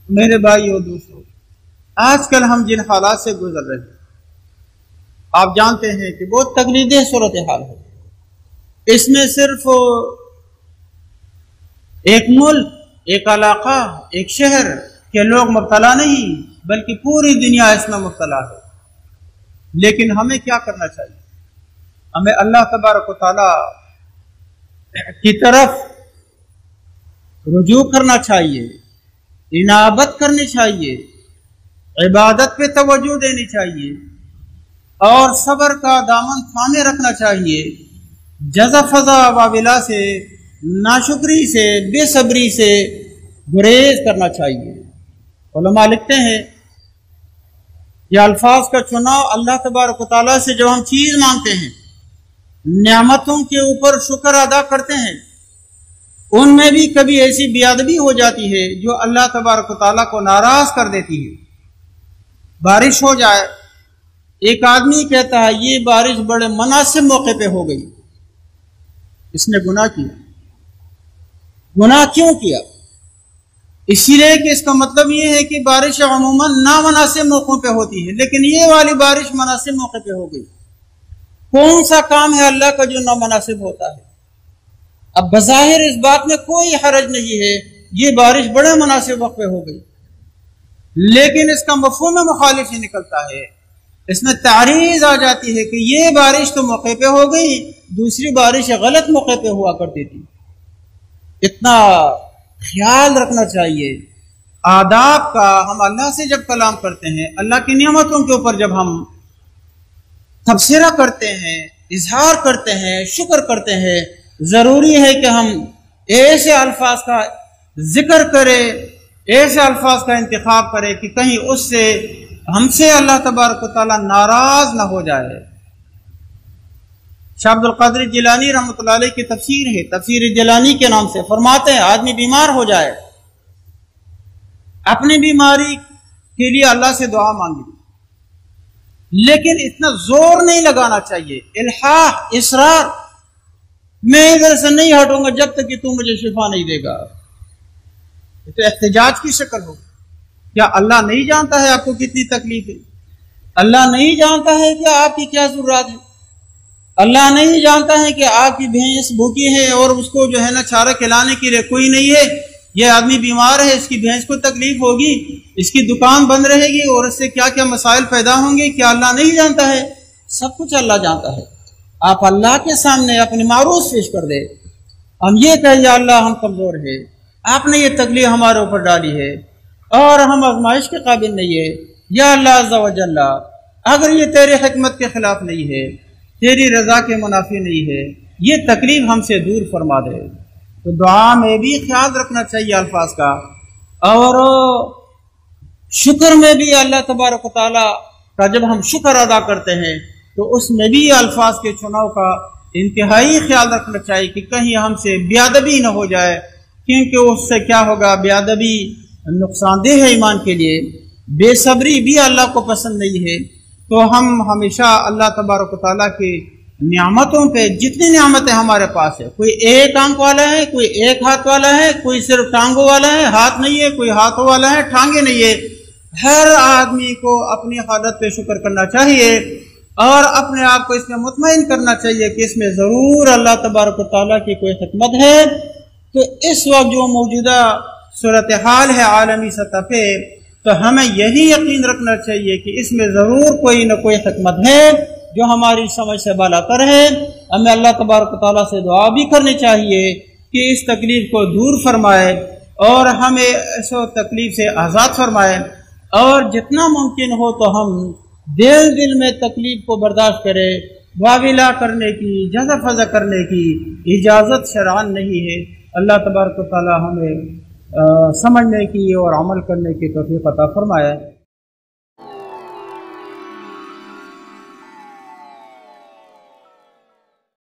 میرے بھائی اور دوستوں، آج کل ہم جن حالات سے گزر رہے ہیں آپ جانتے ہیں کہ بہت تکلیفدہ صورتحال ہے۔ اس میں صرف ایک ملک، ایک علاقہ، ایک شہر کے لوگ مبتلا نہیں بلکہ پوری دنیا اس میں مبتلا ہے۔ لیکن ہمیں کیا کرنا چاہیے؟ ہمیں اللہ تبارک و تعالی کی طرف رجوع کرنا چاہیے، انابت کرنی چاہیے، عبادت پہ توجہ دینی چاہیے اور صبر کا دامن تھامے رکھنا چاہیے۔ جزا فضا وابلا سے، ناشکری سے، بے صبری سے گریز کرنا چاہیے۔ علماء لکھتے ہیں یہ الفاظ کا چناؤ اللہ تبارک و تعالیٰ سے جب ہم چیز مانگتے ہیں، نعمتوں کے اوپر شکر ادا کرتے ہیں، ان میں بھی کبھی ایسی بے ادبی ہو جاتی ہے جو اللہ تبارک و تعالیٰ کو ناراض کر دیتی ہے۔ بارش ہو جائے، ایک آدمی کہتا ہے یہ بارش بڑے مناسب موقع پہ ہو گئی، اس نے گناہ کیا۔ گناہ کیوں کیا؟ اسی لیے کہ اس کا مطلب یہ ہے کہ بارش عموماً نامناسب موقعوں پہ ہوتی ہے، لیکن یہ والی بارش مناسب موقع پہ ہو گئی۔ کون سا کام ہے اللہ کا جو نامناسب ہوتا ہے؟ اب بظاہر اس بات میں کوئی حرج نہیں ہے، یہ بارش بڑے مناسب وقت پہ ہو گئی، لیکن اس کا مفہوم مخالف ہی نکلتا ہے۔ اس میں تعریض آ جاتی ہے کہ یہ بارش تو موقع پہ ہو گئی، دوسری بارش غلط موقع پہ ہوا کرتی تھی۔ اتنا خیال رکھنا چاہیے آداب کا۔ ہم اللہ سے جب کلام کرتے ہیں، اللہ کی نعمتوں کے اوپر جب ہم تبصرہ کرتے ہیں، اظہار کرتے ہیں، شکر کرتے ہیں، ضروری ہے کہ ہم ایسے الفاظ کا ذکر کریں، ایسے الفاظ کا انتخاب کریں کہ کہیں اس سے ہم سے اللہ تبارک و تعالیٰ ناراض نہ ہو جائے۔ شاہ عبد القادر جیلانی رحمۃ اللہ علیہ کی تفسیر ہے، تفسیر جیلانی کے نام سے، فرماتے ہیں آدمی بیمار ہو جائے، اپنی بیماری کے لیے اللہ سے دعا مانگی، لیکن اتنا زور نہیں لگانا چاہیے، الحاح، اصرار، میں ادھر سے نہیں ہٹوں گا جب تک کہ تو مجھے شفا نہیں دے گا۔ یہ تو احتجاج کی شکل ہوگی۔ کیا اللہ نہیں جانتا ہے آپ کو کتنی تکلیف ہے؟ اللہ نہیں جانتا ہے کہ آپ کی کیا ضرورت ہے؟ اللہ نہیں جانتا ہے کہ آپ کی بھینس بھوکی ہے اور اس کو جو ہے نا چارہ کھلانے کے لیے کوئی نہیں ہے؟ یہ آدمی بیمار ہے، اس کی بھینس کو تکلیف ہوگی، اس کی دکان بند رہے گی اور اس سے کیا کیا مسائل پیدا ہوں گے۔ کیا اللہ نہیں جانتا ہے؟ سب کچھ اللہ جانتا ہے۔ آپ اللہ کے سامنے اپنی معروض پیش کر دے، ہم یہ کہیں یا اللہ ہم کمزور ہیں، آپ نے یہ تکلیف ہمارے اوپر ڈالی ہے اور ہم آزمائش کے قابل نہیں ہے، یا اللہ عز و جل اگر یہ تیرے حکمت کے خلاف نہیں ہے، تیری رضا کے منافی نہیں ہے، یہ تکلیف ہم سے دور فرما دے۔ تو دعا میں بھی خیال رکھنا چاہیے الفاظ کا، اور شکر میں بھی اللہ تبارک و تعالیٰ کا جب ہم شکر ادا کرتے ہیں تو اس میں بھی الفاظ کے چناؤ کا انتہائی خیال رکھنا چاہیے کہ کہیں ہم سے بے ادبی نہ ہو جائے، کیونکہ اس سے کیا ہوگا؟ بے ادبی نقصان دہ ہے ایمان کے لیے، بے صبری بھی اللہ کو پسند نہیں ہے۔ تو ہم ہمیشہ اللہ تبارک و تعالیٰ کی نعمتوں پہ، جتنی نعمتیں ہمارے پاس ہے، کوئی ایک آنکھ والا ہے، کوئی ایک ہاتھ والا ہے، کوئی صرف ٹانگوں والا ہے، ہاتھ نہیں ہے، کوئی ہاتھوں والا ہے، ٹانگیں نہیں ہے، ہر آدمی کو اپنی حالت پہ شکر کرنا چاہیے اور اپنے آپ کو اس میں مطمئن کرنا چاہیے کہ اس میں ضرور اللہ تبارک و تعالیٰ کی کوئی حکمت ہے۔ تو اس وقت جو موجودہ صورتحال ہے عالمی سطح پہ، تو ہمیں یہی یقین رکھنا چاہیے کہ اس میں ضرور کوئی نہ کوئی حکمت ہے جو ہماری سمجھ سے بالا تر ہے۔ ہمیں اللہ تبارک و تعالیٰ سے دعا بھی کرنی چاہیے کہ اس تکلیف کو دور فرمائے اور ہمیں اس تکلیف سے آزاد فرمائے، اور جتنا ممکن ہو تو ہم دل میں تکلیف کو برداشت کرے۔ واویلا کرنے کی، جزا فضا کرنے کی اجازت شرعاً نہیں ہے۔ اللہ تبارک و تعالیٰ ہمیں سمجھنے کی اور عمل کرنے کی توفیق عطا فرمائے۔